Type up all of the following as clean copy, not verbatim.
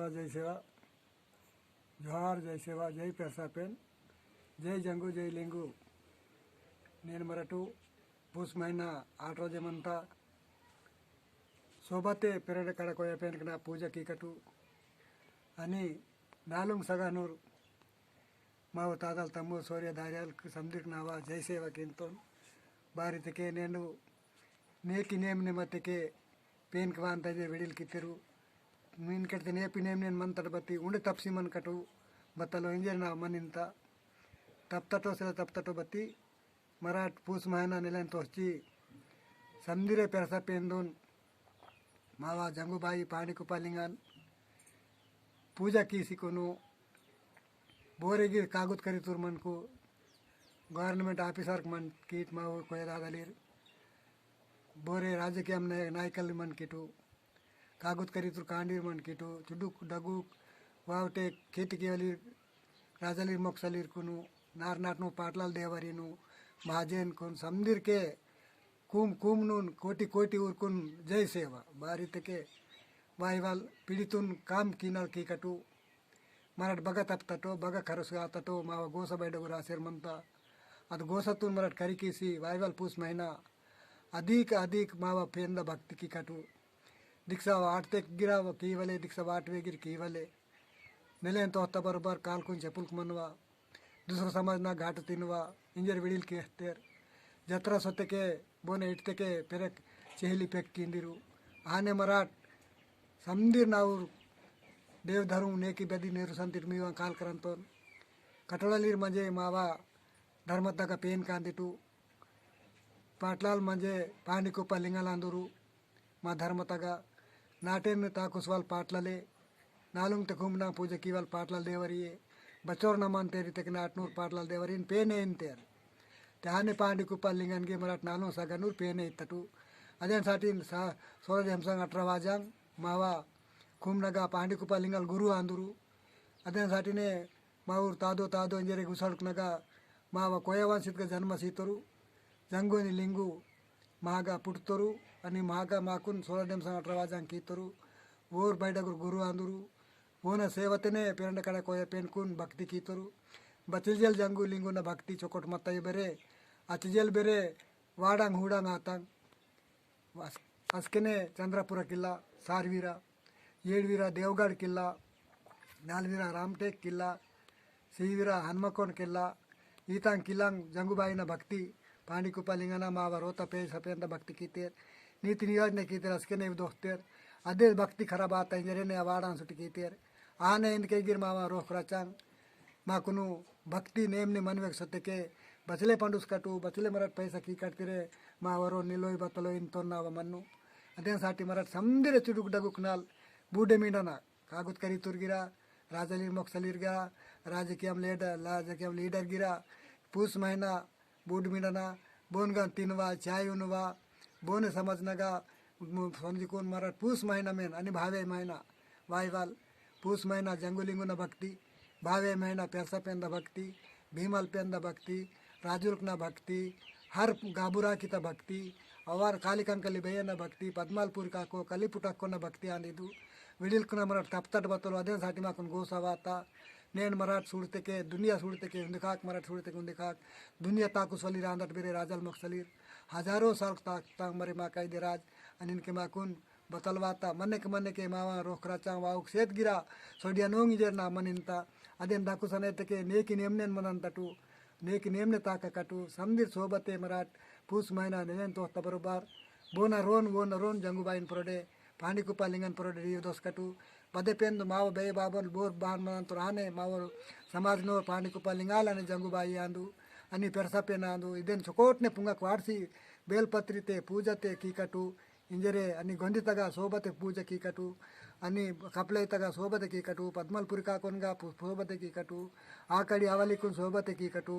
जय सेवा, जोहार, जय सेवा, जय पेरसापेन, जय जंगू, जय लिंगू. నేను మరటు పూస్ మహినా 8 రోజమంతా సోబతే పెరడ కడకోయ పెనకన పూజ కీకటు అని నాలుగు సగానూరు మావ తాతల తమ్ము సూర్య ధార్యాలకు సందిక్ నావా జై సేవకింతో ಭಾರತಕ್ಕೆ నేను ನೇಕಿ ನೇಮ್ ನಿಮ್ಮತ್ತಕ್ಕೆ ಪೇನ್ಕ ಅಂತದೆ ವಿಡಿಲ್ ಕಿತ್ತಿರು ಮೀನ್ ಕಟ್ತೆ ನೇಪಿ ನೇಮ್ ನೇನು ಮಂತಡ ಬತ್ತಿ ಉಂಡೆ ತಪ್ಸಿ ಮನ್ ಕಟು ಬತ್ತಲು ಇಂಜರ್ ನಾವು ಮನಿಂತ ತಪ್ತಟೋ ಸಿಲ ತಪ್ತಟೋ ಬತ್ತಿ मराठ पूस महिना नेलन तोची संदिरे पेरसा पेंदून मावा जंगूबाई पाणी कुपालिंगान पूजा कीसी कोनु बोरेगी कागुत करी तुर मन को गवर्नमेंट ऑफिसर मन कीट माव कोय दागलीर बोरे राजकीय नायकल मन किटू कागुत करी तुर कांडीर मन किटू चुडुक डगुक वावटे खेती केवली राजलीर मोक्सलीर कुनु नार नाटनु पाटलाल देवरीनु महाजन कुन समंदिर के कुम कुम नून कोटि कोटि उर्कुन जय सेवा बारित के वाईवाल पीड़ितुन काम कीनल की कटू मराठ बग तप तटो बग खरसगा तटो मावा गोसा बैडगुरा मंता अद गोसतुन मराठ करी कीसी वाईवाल पूस महीना अधिक अधिक मावा पेंद भक्ति की कटू दिक्सा वाटते गिरा कीवले दिक्सा वाटवे गिर कीवले नेलें तो बरोबर काल कुन चपुल मनवा दूसरा समझना घाट तिनवा इंजर विडिल के हत्तेर जत्रा सोते के बोने इटते के पेरक चेहली पेक किंदिरू आने मराठ समंदिर नाउर देव धर्म नेकी बेदी नेहरू संतिर मीवा काल करंतोन कटळलीर म्हणजे मावा धर्मतगा पेन कांदिटू पाटलाल म्हणजे पाणी कुप्पा लिंगलांदुरू मा धर्मतगा नाटेन ताकुसवाल पाटलले नालुंग ते घूमना पूजा कीवाल पाटलाल देवरिये बचोर नमन तेरी तक नाटनूर पाटलाल देवरीन पेने इंतेर त्याने पांडी कुप्पा लिंगनगे मराठ नालो सगनूर पेने इतटू अदेन साटी सोरज हमसंग 18 वाजांग मावा कुमनगा पांडी कुप्पा लिंगल गुरु आंदुरू अदेन साटीने माऊर तादो तादो इंजरे गुसड़कनगा मावा कोयवांसितगा जन्म सीतरू जंगोनी लिंगू महागा पुटतरू अनि महागा माकुन सोरज हमसंग 18 वाजांग कीतरू ओर बैडगुर गुरु आंदुरू वोन सेवतने पेरंड कड़ कोय पेनकुन भक्ति कीतरू बचिजल जंगू लिंगुन भक्ति चोकोट मत्तय बेरे अचिजल बेरे वाडांग हुडांग आतांग अस्केने चंद्रपुर किल्ला सारवीरा येडवीरा देवगढ़ किल्ला नालवीरा रामटेक किल्ला सीवीरा हनुमकोंड किल्ला ईतांग किल्लांग जंगूबाईन भक्ति पांडी कुप्पलिंगना मावा रोता पे सपेंद भक्ति कीतेर नीति नियोजने कीतेर अस्केने दोस्तेर अदे भक्ति खराब आता इंजरेने वाडां सुटी कीतेर आने इनके गिर मावा रोख रचांग माकुनु भक्ति नेमने मनवेक सत्य के बचले पंडुस कटू बचले मराठ पैसा की कटतिरे मावरो निलोय बतलो इन तो नाव मन्नु अदेन साटी मराठ समंदिर चुडुक डगुक नाल बूडे मीडना कागुत करी तुर गिरा राजलीर मोक्सलीर गिरा राजकीय लीडर गिरा पूस महीना बूड मीडना बोनगा तिनवा चाय उनवा बोने समझनगा समझिकोन मराठ पूस महीना में अनि भावे महीना वाईवाल पूस महीना जंगुलिंगुन भक्ति भावे महीना पेरसा पेंदा भक्ति भीमल पेंदा भक्ति राजुलकना भक्ति हर गाबुरा की भक्ति अवार कालिकंकली बेयन भक्ति पद्मालपुर का को कलिपुटक्कोन भक्ति आंदिदु विडिलकुन मराठ तप्तट बतलो अदे साटी माकुन गोसवाता नेन मराठ सुड़ते के दुनिया सुड़ते के उंदिखाक मराठ सुड़ते के उंदिखाक दुनिया ताकुसली रांदट बेरे राजल मक्सलीर हजारों साल ताक मरे मा कायदे राज अनि इनके माकुन बतलवाता मन के मावा रोखरा चा वाउक सेत गिरा सोडिया नोंग इजर ना मनिंता अदेन दाकु सनेत के नेकी नेमने मनंतटू नेकी नेमने ताक कटू समंदिर सोबते मराठ पूस महीना नेन तो तबरबार बोना रोन जंगूबाईन प्रोडे पांडी कुप्पा लिंगन प्रोडे रियो दोस कटू पदे पेंद माव बे बाबन बोर बार मन तो राने माव समाज नो पांडी कुप्पा लिंगालने जंगूबाई आंदू अनि पेरसा पेन आंदू इदेन चोकोटने पुंगा क्वाडसी बेलपत्रिते पूजते की कटू इंजरे अनि गोंदितगा सोबते पूजा की कटू अनि कपलेतगा सोबते की कटू पद्मलपुरी काकोनगा सोबते की कटू आकड़ी आवलिकुन सोबते की कटू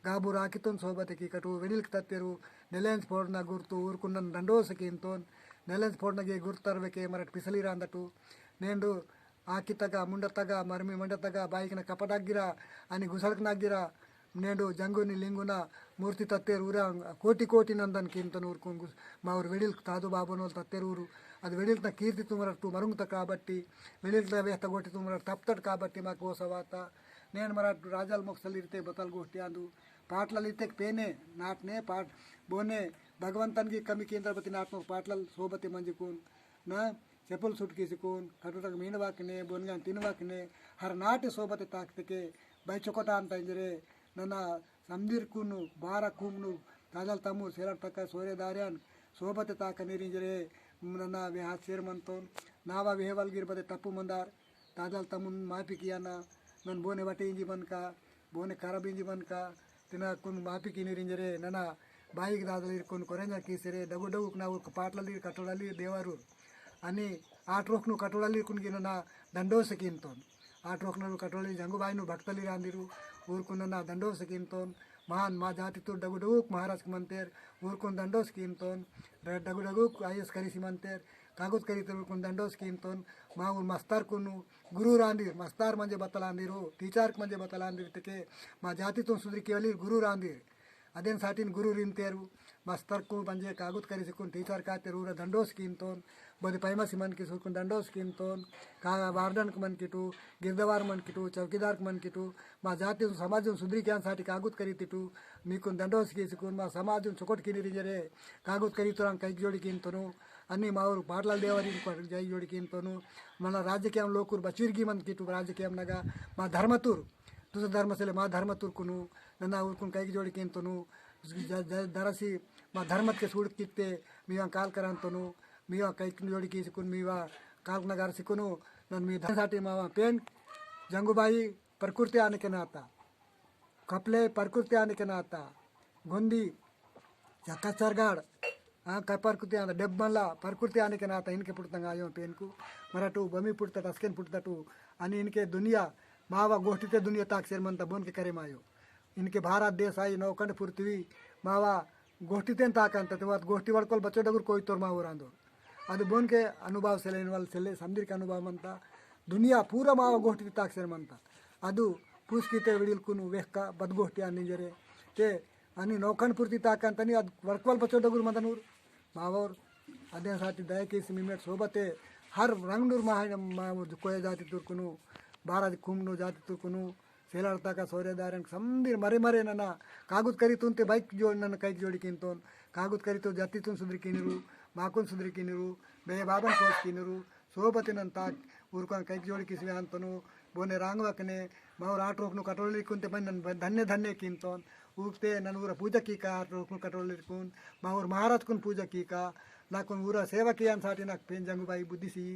गाबू राकितुन सोबते की कटू वेडिल्क तत्तेरू नेलेंस फोड़ना गुर्तु ऊर्कुंडन ದಂಡೋಸ ಕಿಂತೋನ್ ನೆಲೆನ್ಸ್ ಫೋಡ್ನಗೆ ಗುರ್ತರ್ಬೇಕೆ ಮರಟ್ ಪಿಸಲಿರಾಂದಟು ನೇಂಡು ಆಕಿತಗ ಮುಂಡತಗ ಮರ್ಮಿ ಮಂಡತಗ ಬಾಯಿಕಿನ ಕಪಡಾಗಿರ अनि घुसड़कनागिरा నేడు జంగుని లింగున మూర్తి తత్తేరు ఊర కోటి కోటి నందన్ కింతను ఊరుకుంగు మా ఊరు వెడిల్ తాదు బాబనోళ్ళు తత్తేరు ఊరు అది వెడిల్ತ కీర్తి తుమరట్టు మరుగుత కాబట్టి వెడిల్త వేస్త కొట్టి తుమర తప్తడు కాబట్టి మాకు ఓసవాత నేను మరట్టు రాజాల మొక్కలు ఇరితే బతలు కొట్టి అందు పాటలు ఇరితే పేనే నాటనే పాట బోనే భగవంతానికి కమి కేంద్రపతి నాటన పాటలు సోబతి మంజుకూన్ నా చెప్పులు సుట్కీసుకూన్ కటుటకు మీనవాకినే బొన్గాన్ తినవాకినే హర నాటి సోబతి తాకితే బై చొకట ಅಂತ ಇಂದರೆ ನನ್ನ ಸಂದಿರ್ಕುನು ಬಾರ ಕೂಮ್ನು ತಾಜಲ್ ತಮ್ಮು ಸೇರಟ್ ತಕ್ಕ ಸೋರೆ ದಾರ್ಯಾನ್ ಸೋಬತೆ ತಾಕ ನೀರಿಂಜರೆ ನನ್ನ ವಿಹಾತ್ ಸೇರ್ಮಂತೋನ್ ನಾವ ವಿಹೇವಲ್ಗಿರ್ಬದೆ ತಪ್ಪು ಮಂದಾರ್ ತಾಜಲ್ ತಮ್ಮನ್ ಮಾಫಿ ಕಿಯಾನ ನನ್ನ ಬೋನೆ ಬಟ್ಟೆ ಇಂಜಿ ಬನ್ಕ ಬೋನೆ ಖರಾಬ್ ಇಂಜಿ ಬನ್ಕ ತಿನ್ನಕೊಂಡು ಮಾಫಿ ಕಿ ನೀರಿಂಜರೆ ನನ್ನ ಬಾಯಿಗೆ ದಾದಲು ಇರ್ಕೊಂಡು ಕೊರೆಂಜ ಕೀಸರೆ ಡಗು ಡಗುಕ್ ನಾವು ಪಾಟ್ಲಲ್ಲಿ ಕಟ್ಟೋಳಲ್ಲಿ ದೇವರು అని ఆట్రోక్ను కటోళಲ್ಲಿ ಕುನ್ಗಿ ನನ್ನ ದಂಡೋಸಕಿಂತೋನ್ ಆಟ್ರೋಕ್ನರು ಕಟೋಳಿ ಜಂಗುಬಾಯಿನು ಭಕ್ತಲಿ ರಾಂದಿರು ಊರ್ಕೊಂಡು ನನ್ನ ದಂಡೋಸಕಿಂತೋನ್ ಮಹಾನ್ ಮಾ ಜಾತಿತ್ತು ಡಗು ಡಗುಕ್ ಮಹಾರಾಜ್ ಮಂತೇರ್ ಊರ್ಕೊಂಡು ದಂಡೋಸ್ಕಿಂತೋನ್ ಡಗು ಡಗುಕ್ ಆಯಸ್ ಕರಿಸಿ ಮಂತೇರ್ ಕಾಗುತ್ ಕರಿತರು ಊರ್ಕೊಂಡು ದಂಡೋಸ್ಕಿಂತೋನ್ మా ఊరు మస్తార్కును గురువు రాందిరు మస్తార్ మంజే బతలాందిరు టీచర్కి మంజే బతలాందిరుతకే మా జాతితో సుధరికి వెళ్ళి గురువు రాందిరు ಅದೇನು ಸಾಟಿನ ಗುರು ರಿಂತೇರು ಮಸ್ತರ್ಕು ಬಂಜೆ ಕಾಗುತ್ ಕರಿಸಿಕೊಂಡು ಟೀಚರ್ ಕಾತೇರು ಊರ ದಂಡೋಸ್ ಕಿಂತೋನ್ ಬದಿ ಪೈಮಸಿ ಮನ್ಕಿ ಸುರ್ಕೊಂಡು ದಂಡೋಸ್ ಕಿಂತೋನ್ ವಾರ್ಡನ್కి ಮನ್ಕಿಟು ಗಿರ್ದವಾರ್ ಮನ್ಕಿಟು ಚೌಕಿದಾರ್కి ಮನ್ಕಿಟು మా జాతి సమాజం సుధరికాన్ సాటి కాగుత్ కరితిటు మీకు దండోస్ గీసుకుని మా సమాజం చుకొట్ కినిరిజరే కాగుత్ కరితురాన్ కైకి జోడికింతోను అన్నీ మా ఊరు పాటల దేవరి జై జోడికింతోను మన రాజకీయం లోకూరు బచీర్గి మన్కిటు రాజకీయంనగా మా ధర్మతూరు ತುಸ ಧರ್ಮಸಲೆ ಮಾ ಧರ್ಮ ತುರ್ಕುನು ನನ್ನ ಉರ್ಕೊಂಡು ಕೈಗೆ ಜೋಡಿಕೆ ಅಂತನು ಧರಸಿ ಮಾ ಧರ್ಮಕ್ಕೆ ಸುಡುಕಿತ್ತೆ ಮೀವ ಕಾಲ್ ಕರಂತನು ಮೀವ ಕೈಗೆ ಜೋಡಿಕೆ ಸಿಕ್ಕುನು ಮೀವ ಕಾಲ್ನಗಾರ ಸಿಕ್ಕುನು ನನ್ನ ಮೀ ಧರ್ಸಾಟಿ ಮಾವ ಪೇನ್ ಜಂಗುಬಾಯಿ ಪ್ರಕೃತಿ ಆನಕ್ಕೆ ನಾತ ಕಪ್ಲೆ ಪ್ರಕೃತಿ ಆನಕ್ಕೆ ನಾತ ಗೊಂದಿ ಕಚ್ಚರ್ಗಾಡ್ ಪ್ರಕೃತಿ ಆದ ಡೆಬ್ಬಲ್ಲ ಪ್ರಕೃತಿ ಆನಕ್ಕೆ ನಾತ ಇನ್ಕೆ ಪುಡ್ತಂಗ ಆಯೋ ಪೇನ್ಕು ಮರಟು ಬಮಿ ಪುಡ್ತಟ ಅಸ್ಕೆನ್ ಪುಡ್ತಟು అని ఇన్కే దునియా మావా గోష్ఠితే దునియా తాక్ సేర్మంత బోన్కి కరే మాయో ఇన్కే భారत देश आई नौखंड पृथ्वी मावा गोष्ठितेन ताकंत तेव्हा गोष्टी वळकोल बच्चो डगुर कोयतोर मावर आंदो ಅದು ಬೋನ್ಕೆ ಅನುಭವ ಸೆಲೆನ್ ವಲ್ ಸೆಲೆ ಸಂದಿರ್ಕ ಅನುಭವ ಮಂತ ದುನಿಯಾ ಪೂರ ಮಾವ ಗೋಷ್ಠಿ ತಾಕ್ ಸೇರ್ಮಂತ ಅದು ಪೂಸ್ಕಿತೆ ವಿಡಿಲ್ಕುನು ವೆಹ್ಕ ಬದ್ಗೋಷ್ಠಿ ಅನ್ನಿಂಜರೆ ते आणि नौखंड पुरती ताकंतनी ಅದು वळकोल बच्चो डगुर मंदनूर मावर ಅದೇसाठी ದಯಕೇಸಿ मिमेट सोबते हर रंगनूर मा कोय जाति तुर्कुनु बारा कुम्नु जाति तुर्कुनु ಸೇಲಾಡ್ತಾಕ ಸೌರ್ಯದಾರನ್ ಸಂದಿರ್ ಮರೆ ಮರೆ ನನ್ನ ಕಾಗುತ್ ಕರಿತು ಅಂತೆ ಬೈಕ್ ಜೋಡಿ ನನ್ನ ಕೈಗೆ ಜೋಡಿಕಿಂತೋನ್ ಕಾಗುತ್ ಕರಿತು ಜತ್ತಿತು ಸುದ್ರಿಕಿನಿರು ಮಾಕುನ್ ಸುದ್ರಿಕಿನಿರು ಬೇ ಬಾಬನ್ ಕೋಸ್ಕಿನಿರು ಸೋಬತಿನಂತ ಊರ್ಕೊಂಡು ಕೈಗೆ ಜೋಡಿಕಿಸಿವೆ ಅಂತನು ಬೋನೆ ರಾಂಗ್ವಕನೆ ಮಾವ್ರ ಆಟ್ರೋಕ್ನು ಕಟೋಳಿಕುಂತೆ ಬಂದು ನನ್ನ ಧನ್ಯ ಧನ್ಯ ಕಿಂತೋನ್ ಊಗ್ತೆ ನನ್ನ ಊರ ಪೂಜಾ ಕೀಕ ಆಟ್ರೋಕ್ನು ಕಟೋಳಿರ್ಕುನ್ ಮಾವ್ರ ಮಹಾರಾಜ್ಕುನ್ ಪೂಜಾ ಕೀಕ ನಾಕು ಊರ ಸೇವಕಿ ಅನ್ಸಾಟಿ ನಾಕು ಪೇನ್ ಜಂಗುಬಾಯಿ ಬುದ್ಧಿಸಿ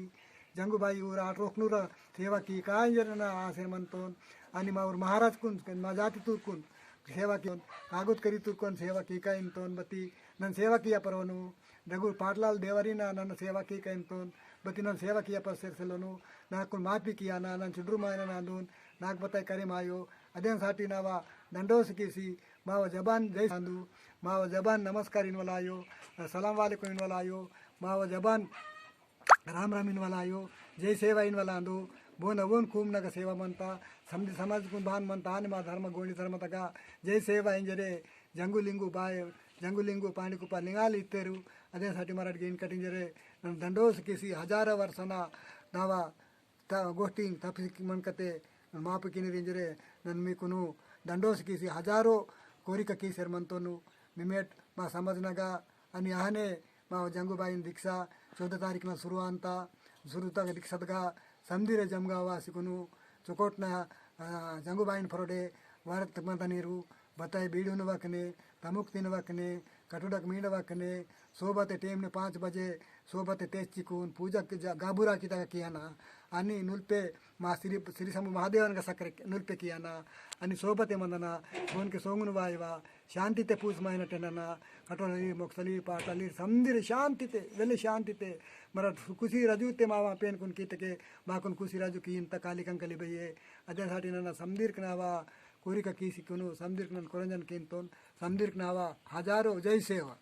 जंगूबाई ऊर आट्रोक्नूर सेवा की काय जन आसे म्हणतोन आणि मावर महाराज कुन मा जाती तुर्कुन सेवा की कागुत करी तुर्कुन सेवा की काय इंतोन बती नन सेवा किया परवनु डगुर पाटलाल देवरीना नन सेवा की काय इंतोन बती नन सेवा किया पर सेरसेलोनु नाकुन माफी किया ना नन चुड्रू मायना नांदून नाक बताय करे मायो अदेसाठी नावा दंडोस केसी माव जबान जय सांदू माव जबान नमस्कार इनवलायो सलाम वालेकुम इनवलायो माव जबान राम राम इनवाला आयो जय सेवा इनवाला अंदू बोन अवोन खूम नग सेवा म्हणता समधी समाज कुन भान म्हणता आणि मा धर्म गोणी धर्म तका जय सेवा इंजरे जंगुलिंगू बाय जंगुलिंगू पाणिकुप लिंगाल इत्तेरू ಅದೇसाठी ಮರಾಠಿಗೆ ಇನ್ ಕಟ್ಟಿಂಜರೆ ನನ್ನ ದಂಡೋಸ್ ಕೇಸಿ ಹಜಾರ ವರ್ಷನ ನಾವ ಗೋಷ್ಠಿ ತಪ್ಪಿಸಿ ಮನ್ಕತೆ ಮಾಪು ಕಿನಿರಿಂಜರೆ ನನ್ನ ಮೀಕುನು ದಂಡೋಸ್ ಕೇಸಿ ಹಜಾರೋ ಕೋರಿಕ ಕೀಸರ್ ಮಂತೋನು मिमेट मा समजनगा आणि आहाने मा जंगूबाईन दीक्षा 14 तारीखना सुरू अंता सुरूता दीक्षातगा संदिरे जमगावा सिकुनु चुकोटना जंगूबाईन फरोडे वारत मत ನೀರು बताए बीडून वकने तमुक तीन वकने कटुडक मीड वकने सोबत टेम ने 5 बजे सोबत तेज चिकून पूजा गाबुरा की तक किया ना आणि नुल्पे मा श्री समूह महादेवन का सक्र नुल्पे किया ना आणि सोबत मंदना फोन के सोंगुन वायवा शांति ते पूज मायना टेना कटोली मोक्सली पाटली संदिर शांति ते वेले शांति ते मरा कुसी राजू ते मावा पेन कुन कीतके माकुन कुसी राजू की इंत काली कंकली बये अदेसाठी नना संदिर कनावा कोरिका की सिकुनु संदिर कन कोरंजन किंतोन संदिर कनावा हजारों जय सेवा।